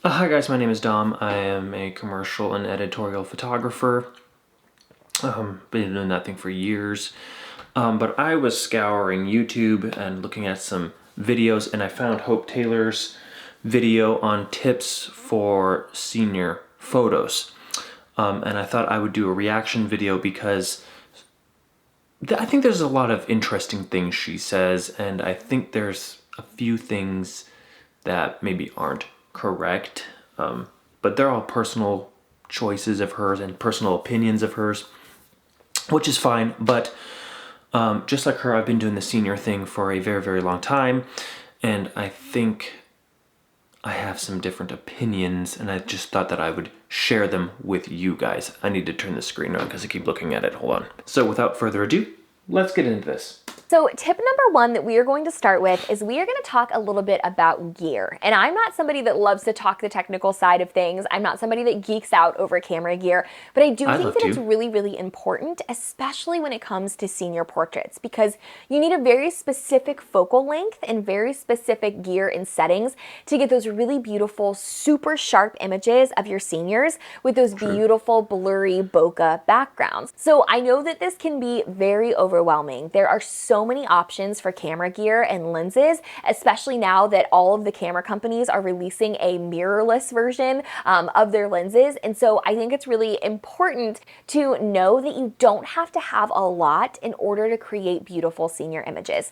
Hi guys, my name is Dom. I am a commercial and editorial photographer. Been doing that thing for years. But I was scouring YouTube and looking at some videos, and I found Hope Taylor's video on tips for senior photos. And I thought I would do a reaction video because I think there's a lot of interesting things she says, and I think there's a few things that maybe aren't correct. But they're all personal choices of hers and personal opinions of hers, which is fine. But just like her, I've been doing the senior thing for a very, very long time, and I think I have some different opinions, and I just thought that I would share them with you guys. I need to turn the screen on because I keep looking at it. Hold on. So without further ado, let's get into this. So tip number one that we are going to start with is we are going to talk a little bit about gear. And I'm not somebody that loves to talk the technical side of things. I'm not somebody that geeks out over camera gear, but I do think that it's really, really important, especially when it comes to senior portraits, because you need a very specific focal length and very specific gear and settings to get those really beautiful, super sharp images of your seniors with those beautiful, blurry bokeh backgrounds. So I know that this can be very overwhelming. There are so many options for camera gear and lenses, especially now that all of the camera companies are releasing a mirrorless version of their lenses. And so I think it's really important to know that you don't have to have a lot in order to create beautiful senior images.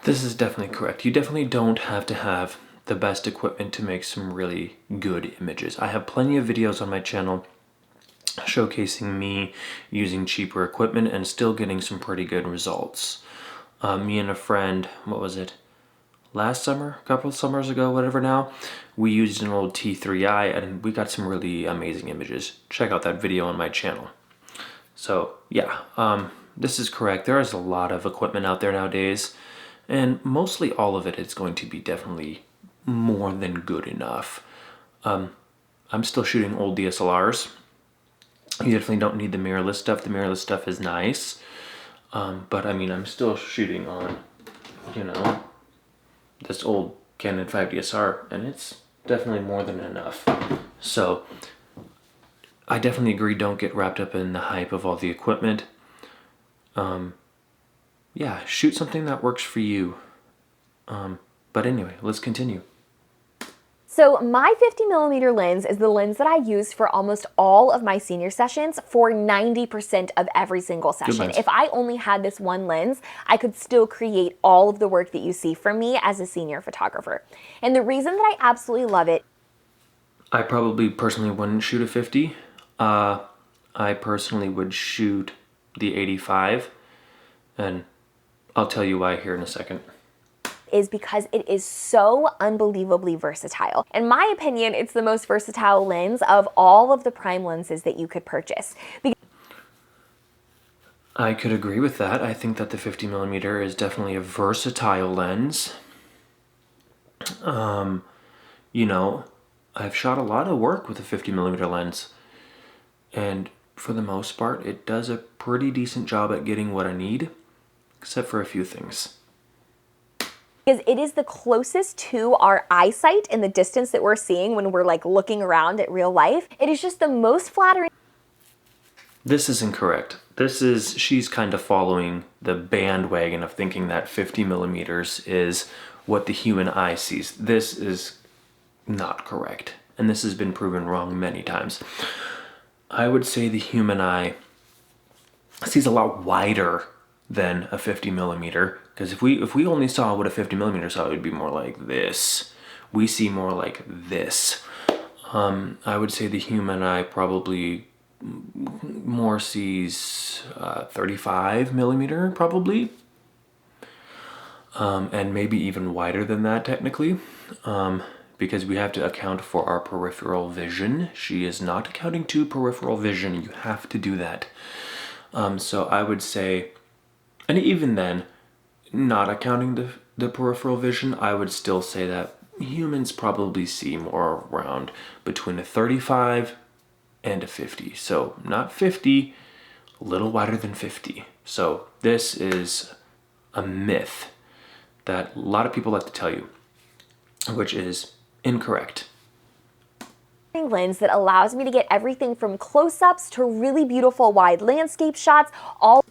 This is definitely correct. You definitely don't have to have the best equipment to make some really good images. I have plenty of videos on my channel showcasing me using cheaper equipment and still getting some pretty good results. Me and a friend, what was it, last summer, a couple of summers ago, whatever now, we used an old T3i and we got some really amazing images. Check out that video on my channel. So yeah, this is correct. There is a lot of equipment out there nowadays, and mostly all of it is going to be definitely more than good enough. I'm still shooting old DSLRs. You definitely don't need the mirrorless stuff. The mirrorless stuff is nice. But I mean, I'm still shooting on, this old Canon 5DSR, and it's definitely more than enough. So I definitely agree, don't get wrapped up in the hype of all the equipment. Yeah, shoot something that works for you. But anyway, let's continue. So my 50mm lens is the lens that I use for almost all of my senior sessions for 90% of every single session. If I only had this one lens, I could still create all of the work that you see from me as a senior photographer. And the reason that I absolutely love it, I probably personally wouldn't shoot a 50. I personally would shoot the 85, and I'll tell you why here in a second. Is because it is so unbelievably versatile. In my opinion, it's the most versatile lens of all of the prime lenses that you could purchase. I could agree with that. I think that the 50mm is definitely a versatile lens. I've shot a lot of work with a 50mm lens, and for the most part, it does a pretty decent job at getting what I need, except for a few things. Because it is the closest to our eyesight in the distance that we're seeing when we're like looking around at real life. It is just the most flattering. This is incorrect. She's kind of following the bandwagon of thinking that 50mm is what the human eye sees. This is not correct, and this has been proven wrong many times. I would say the human eye sees a lot wider than a 50mm, because if we only saw what a 50mm saw, it would be more like this. We see more like this. I would say the human eye probably more sees 35mm probably, and maybe even wider than that technically, because we have to account for our peripheral vision. She is not accounting to peripheral vision. You have to do that. So I would say, and even then, not accounting the peripheral vision, I would still say that humans probably see more around between a 35 and a 50. So not 50, a little wider than 50. So this is a myth that a lot of people like to tell you, which is incorrect. lens that allows me to get everything from close-ups to really beautiful wide landscape shots, all.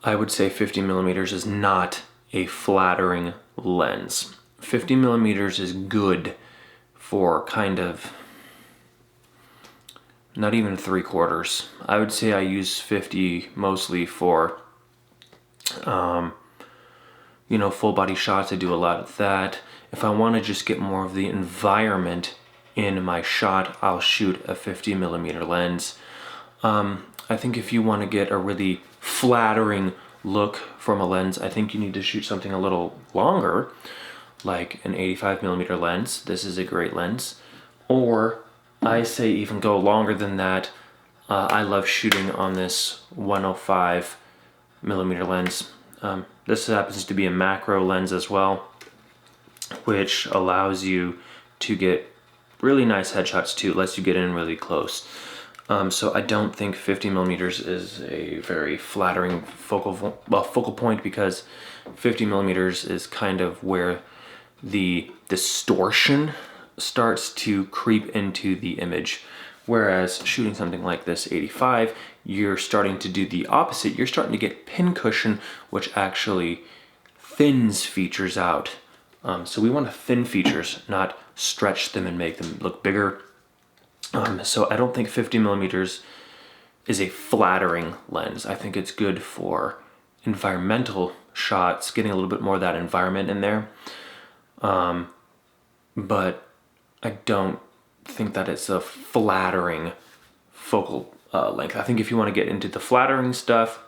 I would say 50 millimeters is not a flattering lens. 50 millimeters is good for kind of not even 3/4. I would say I use 50 mostly for, full body shots. I do a lot of that. If I want to just get more of the environment in my shot, I'll shoot a 50 millimeter lens. I think if you want to get a really flattering look from a lens, I think you need to shoot something a little longer, like an 85 millimeter lens. This is a great lens. Or I say even go longer than that. I love shooting on this 105 millimeter lens. This happens to be a macro lens as well, which allows you to get really nice headshots too. It lets you get in really close. So I don't think 50 millimeters is a very flattering focal point, because 50 millimeters is kind of where the distortion starts to creep into the image. Whereas shooting something like this 85, you're starting to do the opposite. You're starting to get pincushion, which actually thins features out. So we want to thin features, not stretch them and make them look bigger. So I don't think 50 millimeters is a flattering lens. I think it's good for environmental shots, getting a little bit more of that environment in there. But I don't think that it's a flattering focal length. I think if you want to get into the flattering stuff,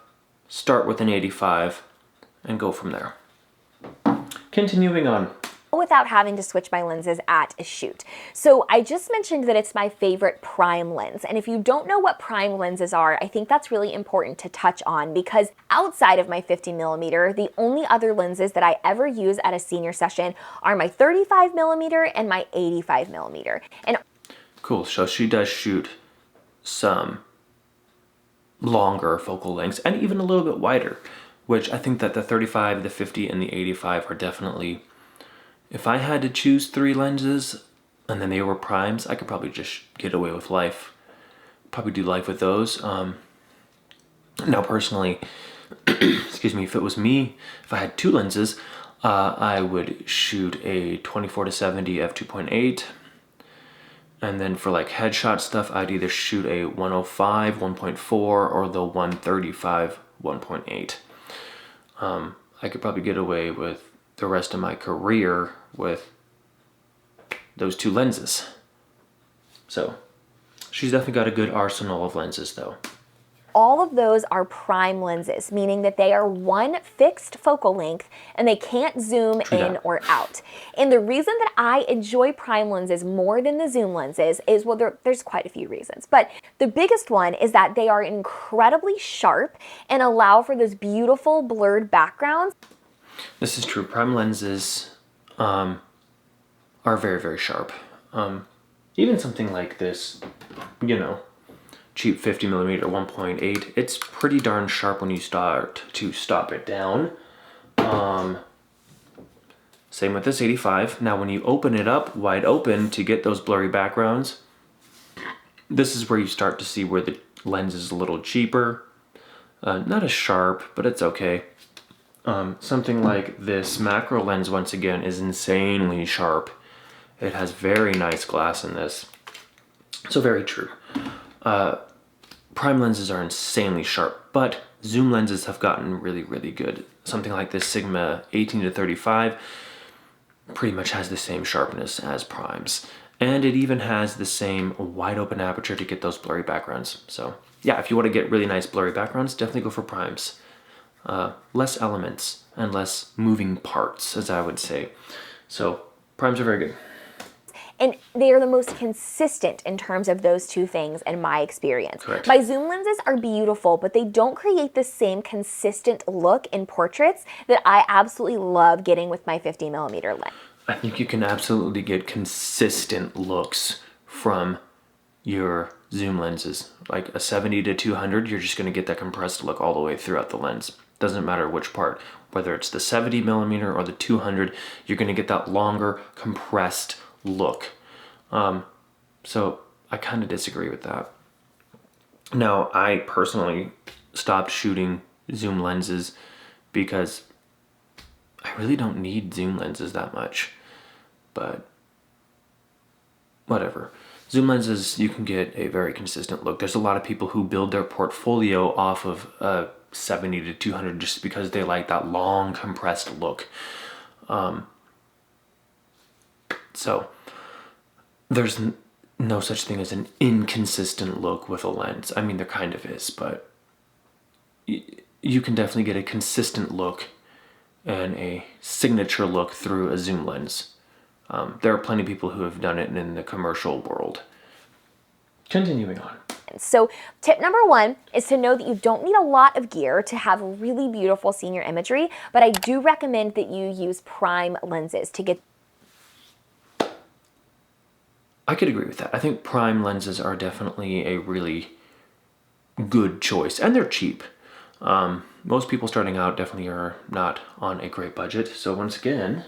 start with an 85 and go from there. Continuing on. Without having to switch my lenses at a shoot. So I just mentioned that it's my favorite prime lens. And if you don't know what prime lenses are, I think that's really important to touch on, because outside of my 50 millimeter, the only other lenses that I ever use at a senior session are my 35 millimeter and my 85 millimeter. And cool, so she does shoot some longer focal lengths and even a little bit wider, which I think that the 35, the 50, and the 85 are definitely. If I had to choose 3 lenses and then they were primes, I could probably just get away with life. Probably do life with those. Now personally, excuse me, if it was me, if I had 2 lenses, I would shoot a 24-70 f2.8. And then for like headshot stuff, I'd either shoot a 105 1.4 or the 135 1.8. I could probably get away with the rest of my career with those 2 lenses. So she's definitely got a good arsenal of lenses though. All of those are prime lenses, meaning that they are one fixed focal length and they can't zoom in or out. And the reason that I enjoy prime lenses more than the zoom lenses is, well, there's quite a few reasons, but the biggest one is that they are incredibly sharp and allow for those beautiful blurred backgrounds. This is true. Prime lenses are very, very sharp. Even something like this, cheap 50 millimeter 1.8, it's pretty darn sharp when you start to stop it down. Same with this 85. Now when you open it up wide open to get those blurry backgrounds, this is where you start to see where the lens is a little cheaper. Not as sharp, but it's okay. Something like this macro lens, once again, is insanely sharp. It has very nice glass in this. So very true. Prime lenses are insanely sharp, but zoom lenses have gotten really, really good. Something like this Sigma 18-35 pretty much has the same sharpness as primes. And it even has the same wide open aperture to get those blurry backgrounds. So yeah, if you want to get really nice blurry backgrounds, definitely go for primes. Less elements and less moving parts, as I would say. So primes are very good. And they are the most consistent in terms of those 2 things in my experience. Correct. My zoom lenses are beautiful, but they don't create the same consistent look in portraits that I absolutely love getting with my 50 millimeter lens. I think you can absolutely get consistent looks from your zoom lenses. Like a 70-200, you're just going to get that compressed look all the way throughout the lens. Doesn't matter which part, whether it's the 70 millimeter or the 200, you're going to get that longer compressed look. So I kind of disagree with that. Now, I personally stopped shooting zoom lenses because I really don't need zoom lenses that much. But whatever. Zoom lenses, you can get a very consistent look. There's a lot of people who build their portfolio off of 70 to 200 just because they like that long compressed look. So there's no such thing as an inconsistent look with a lens. I mean, there kind of is, but you can definitely get a consistent look and a signature look through a zoom lens. There are plenty of people who have done it in the commercial world. Continuing on. So tip number 1 is to know that you don't need a lot of gear to have really beautiful senior imagery, but I do recommend that you use prime lenses to get. I could agree with that. I think prime lenses are definitely a really good choice, and they're cheap. Most people starting out definitely are not on a great budget. So once again,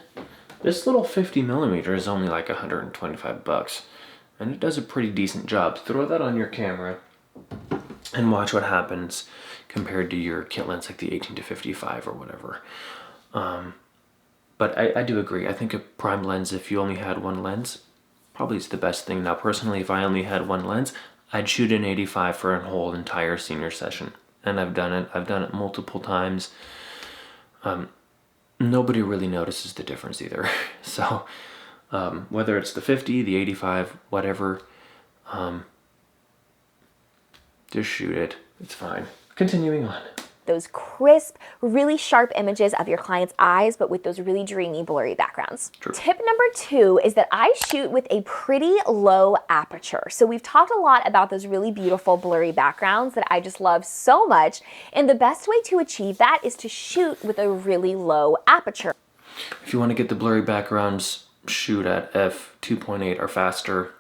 this little 50 millimeter is only like $125, and it does a pretty decent job. Throw that on your camera and watch what happens compared to your kit lens like the 18 to 55 or whatever. But I do agree. I think a prime lens, if you only had one lens, probably is the best thing. Now, personally, if I only had one lens, I'd shoot an 85 for a whole entire senior session. And I've done it. I've done it multiple times. Nobody really notices the difference either. So whether it's the 50, the 85, whatever, just shoot it. It's fine. Continuing on. Those crisp, really sharp images of your client's eyes, but with those really dreamy, blurry backgrounds. True. Tip number 2 is that I shoot with a pretty low aperture. So we've talked a lot about those really beautiful, blurry backgrounds that I just love so much. And the best way to achieve that is to shoot with a really low aperture. If you want to get the blurry backgrounds, shoot at f2.8 or faster.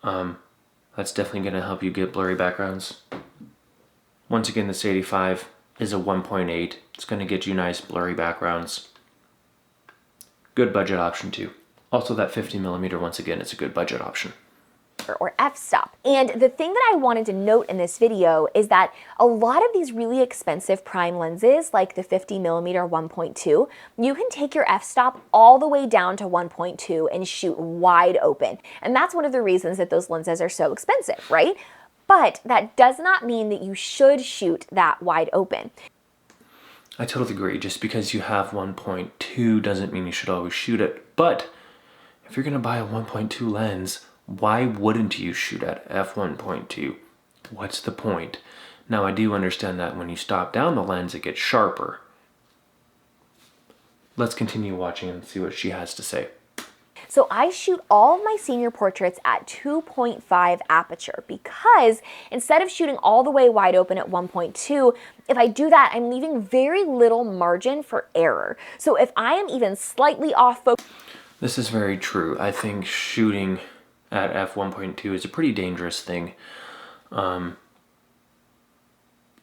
That's definitely going to help you get blurry backgrounds. Once again, this 85 is a 1.8. It's going to get you nice blurry backgrounds. Good budget option too. Also that 50 millimeter, once again, it's a good budget option. Or f-stop. And the thing that I wanted to note in this video is that a lot of these really expensive prime lenses, like the 50 millimeter 1.2, you can take your f-stop all the way down to 1.2 and shoot wide open. And that's one of the reasons that those lenses are so expensive, right? But that does not mean that you should shoot that wide open. I totally agree. Just because you have 1.2 doesn't mean you should always shoot it. But if you're going to buy a 1.2 lens, why wouldn't you shoot at f1.2? What's the point? Now, I do understand that when you stop down the lens, it gets sharper. Let's continue watching and see what she has to say. So I shoot all of my senior portraits at 2.5 aperture because instead of shooting all the way wide open at 1.2, if I do that, I'm leaving very little margin for error. So if I am even slightly off focus. This is very true. I think shooting at f1.2 is a pretty dangerous thing. You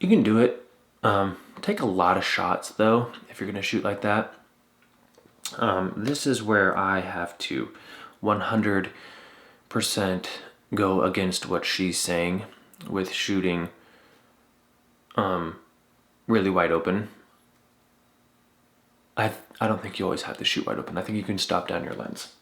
can do it. Take a lot of shots though, if you're going to shoot like that. This is where I have to 100% go against what she's saying with shooting really wide open. I don't think you always have to shoot wide open. I think you can stop down your lens.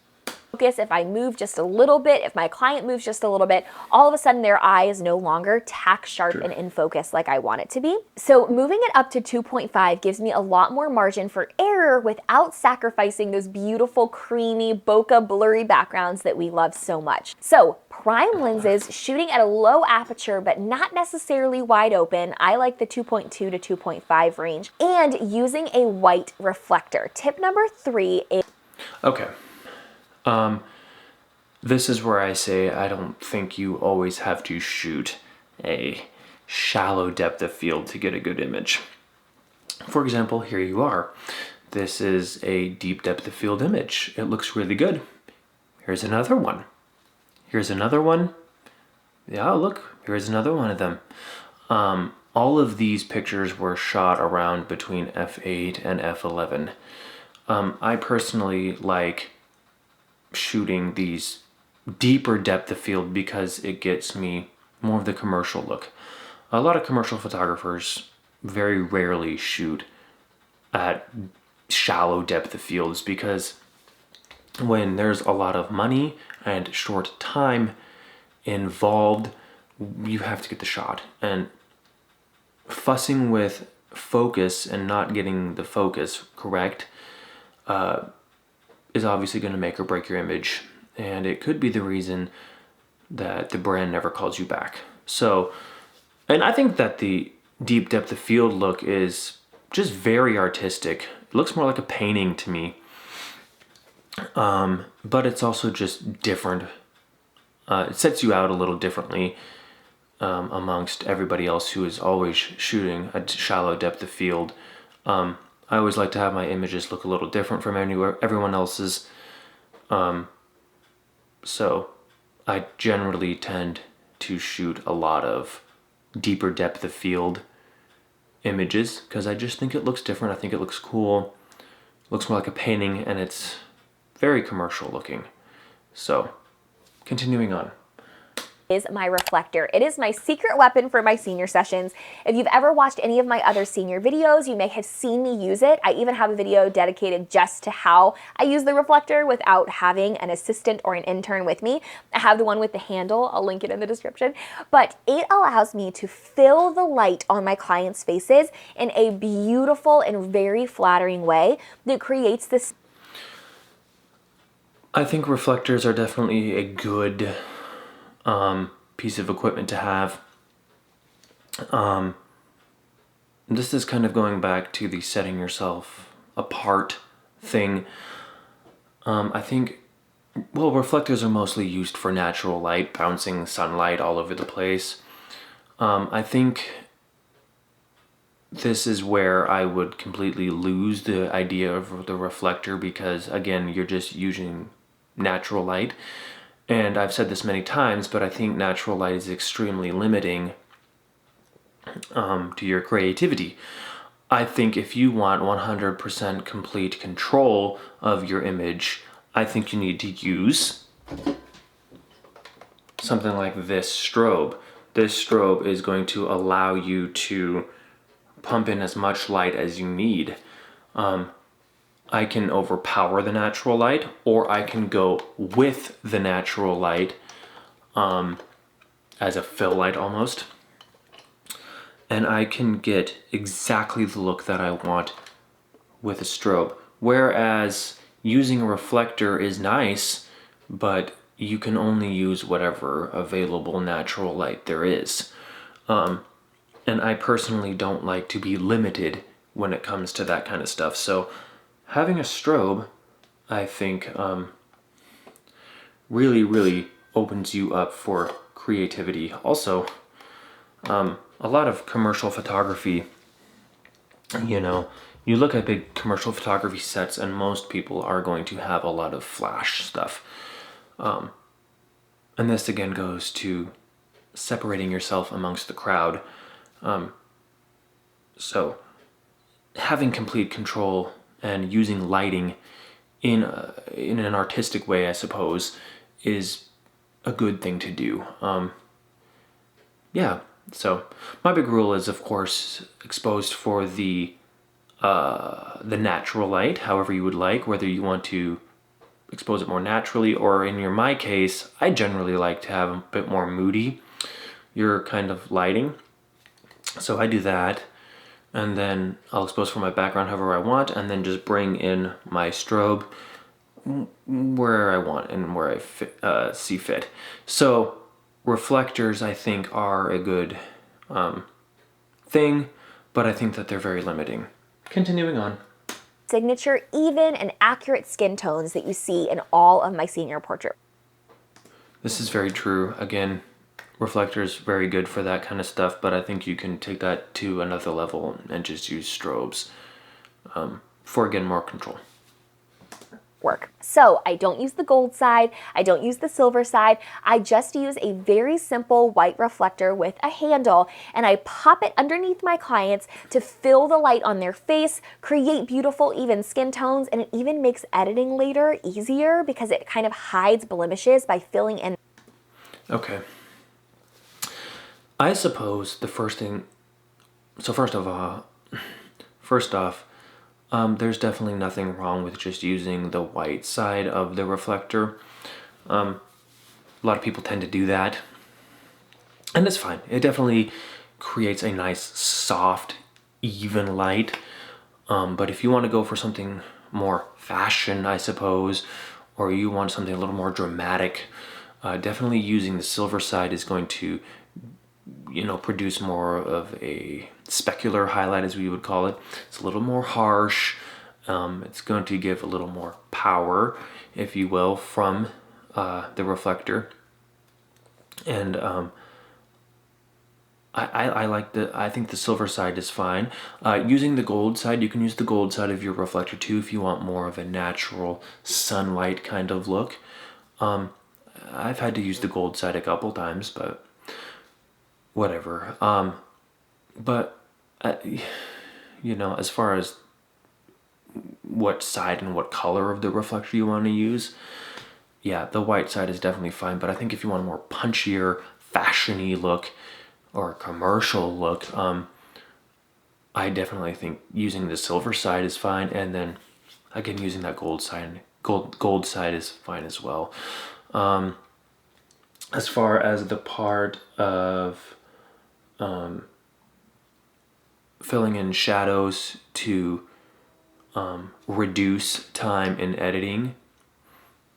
If I move just a little bit, if my client moves just a little bit, all of a sudden their eye is no longer tack sharp and in focus like I want it to be. So moving it up to 2.5 gives me a lot more margin for error without sacrificing those beautiful, creamy, bokeh, blurry backgrounds that we love so much. So prime lenses, shooting at a low aperture, but not necessarily wide open. I like the 2.2 to 2.5 range, and using a white reflector. Tip number 3 is... Okay. This is where I say I don't think you always have to shoot a shallow depth of field to get a good image. For example, here you are. This is a deep depth of field image. It looks really good. Here's another one. Here's another one. Yeah, look, here's another one of them. All of these pictures were shot around between f8 and f11. I personally like shooting these deeper depth of field because it gets me more of the commercial look. A lot of commercial photographers very rarely shoot at shallow depth of fields because when there's a lot of money and short time involved, you have to get the shot. And fussing with focus and not getting the focus correct is obviously going to make or break your image. And it could be the reason that the brand never calls you back. So, and I think that the deep depth of field look is just very artistic. It looks more like a painting to me. But it's also just different. It sets you out a little differently amongst everybody else who is always shooting a shallow depth of field. I always like to have my images look a little different from everyone else's. So I generally tend to shoot a lot of deeper depth of field images because I just think it looks different. I think it looks cool. It looks more like a painting, and it's very commercial looking. So, continuing on. Is my reflector. It is my secret weapon for my senior sessions. If you've ever watched any of my other senior videos, you may have seen me use it. I even have a video dedicated just to how I use the reflector without having an assistant or an intern with me. I have the one with the handle. I'll link it in the description. But it allows me to fill the light on my clients' faces in a beautiful and very flattering way that creates this. I think reflectors are definitely a good piece of equipment to have. This is kind of going back to the setting yourself apart thing. I think, well, reflectors are mostly used for natural light, bouncing sunlight all over the place. I think this is where I would completely lose the idea of the reflector because, again, you're just using natural light. And I've said this many times, but I think natural light is extremely limiting to your creativity. I think if you want 100% complete control of your image, I think you need to use something like this strobe. This strobe is going to allow you to pump in as much light as you need. I can overpower the natural light, or I can go with the natural light as a fill light almost. And I can get exactly the look that I want with a strobe. Whereas using a reflector is nice, but you can only use whatever available natural light there is. And I personally don't like to be limited when it comes to that kind of stuff. So having a strobe, I think, really opens you up for creativity. Also, a lot of commercial photography, you look at big commercial photography sets and most people are going to have a lot of flash stuff. And this again goes to separating yourself amongst the crowd. So having complete control and using lighting in an artistic way, I suppose, is a good thing to do. So my big rule is, of course, exposed for the natural light, however you would like, whether you want to expose it more naturally, or in my case, I generally like to have a bit more moody, your kind of lighting. So I do that. And then I'll expose for my background however I want, and then just bring in my strobe where I want and where I see fit. So reflectors, I think, are a good thing, but I think that they're very limiting. Continuing on. Signature, even and accurate skin tones that you see in all of my senior portrait. This is very true. Again, reflectors very good for that kind of stuff, but I think you can take that to another level and just use strobes for, again, more control. work. So I don't use the gold side, I don't use the silver side, I just use a very simple white reflector with a handle, and I pop it underneath my clients to fill the light on their face, create beautiful even skin tones, and it even makes editing later easier because it kind of hides blemishes by filling in. Okay. I suppose the first thing, so first off, there's definitely nothing wrong with just using the white side of the reflector. A lot of people tend to do that, and it's fine. It definitely creates a nice, soft, even light. But if you want to go for something more fashion, I suppose, or you want something a little more dramatic, definitely using the silver side is going to, produce more of a specular highlight, as we would call it. It's a little more harsh. It's going to give a little more power, if you will, from the reflector. And I think the silver side is fine. Using the gold side, you can use the gold side of your reflector too if you want more of a natural sunlight kind of look. I've had to use the gold side a couple times, but whatever. As far as what side and what color of the reflector you want to use, yeah, the white side is definitely fine. But I think if you want a more punchier, fashiony look or commercial look, I definitely think using the silver side is fine. And then again, using that gold side is fine as well. As far as the part of filling in shadows to reduce time in editing,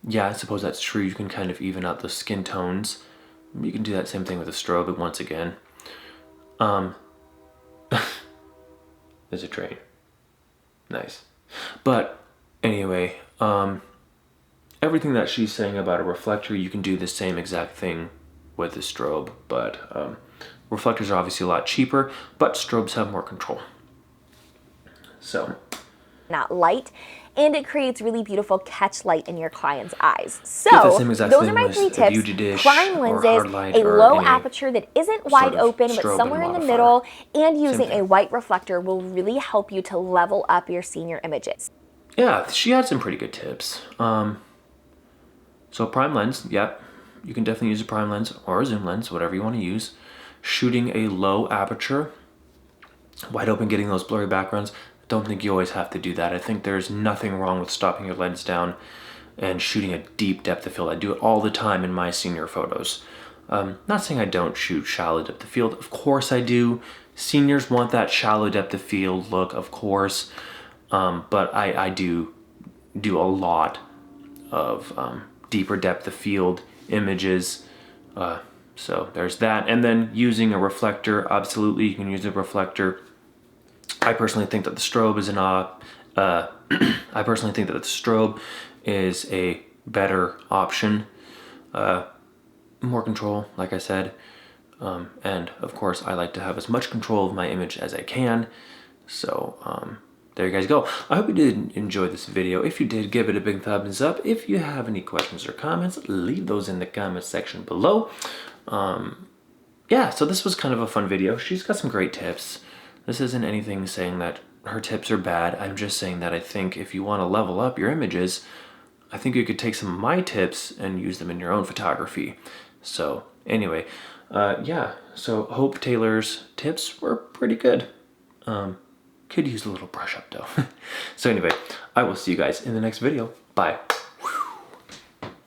yeah, I suppose that's true. You can kind of even out the skin tones. You can do that same thing with a strobe once again. There's a train. Nice. But anyway, everything that she's saying about a reflector, you can do the same exact thing with a strobe, but reflectors are obviously a lot cheaper, but strobes have more control. So, not light, and it creates really beautiful catch light in your client's eyes. So those are my 3 tips. Prime lenses, a low aperture that isn't wide open but somewhere in the middle, and using a white reflector will really help you to level up your senior images. Yeah, she had some pretty good tips. So prime lens, yep. You can definitely use a prime lens or a zoom lens, whatever you want to use. Shooting a low aperture, wide open, getting those blurry backgrounds. Don't think you always have to do that. I think there's nothing wrong with stopping your lens down and shooting a deep depth of field. I do it all the time in my senior photos. Not saying I don't shoot shallow depth of field. Of course I do. Seniors want that shallow depth of field look, of course. But I do a lot of deeper depth of field images. So there's that. And then using a reflector, absolutely, you can use a reflector. I personally think that the strobe is a better option. More control, like I said. And of course, I like to have as much control of my image as I can. So there you guys go. I hope you did enjoy this video. If you did, give it a big thumbs up. If you have any questions or comments, leave those in the comments section below. Yeah, so this was kind of a fun video. She's got some great tips. This isn't anything saying that her tips are bad. I'm just saying that I think if you want to level up your images, I think you could take some of my tips and use them in your own photography. So anyway, yeah, so Hope Taylor's tips were pretty good. Could use a little brush up though. So anyway, I will see you guys in the next video. Bye.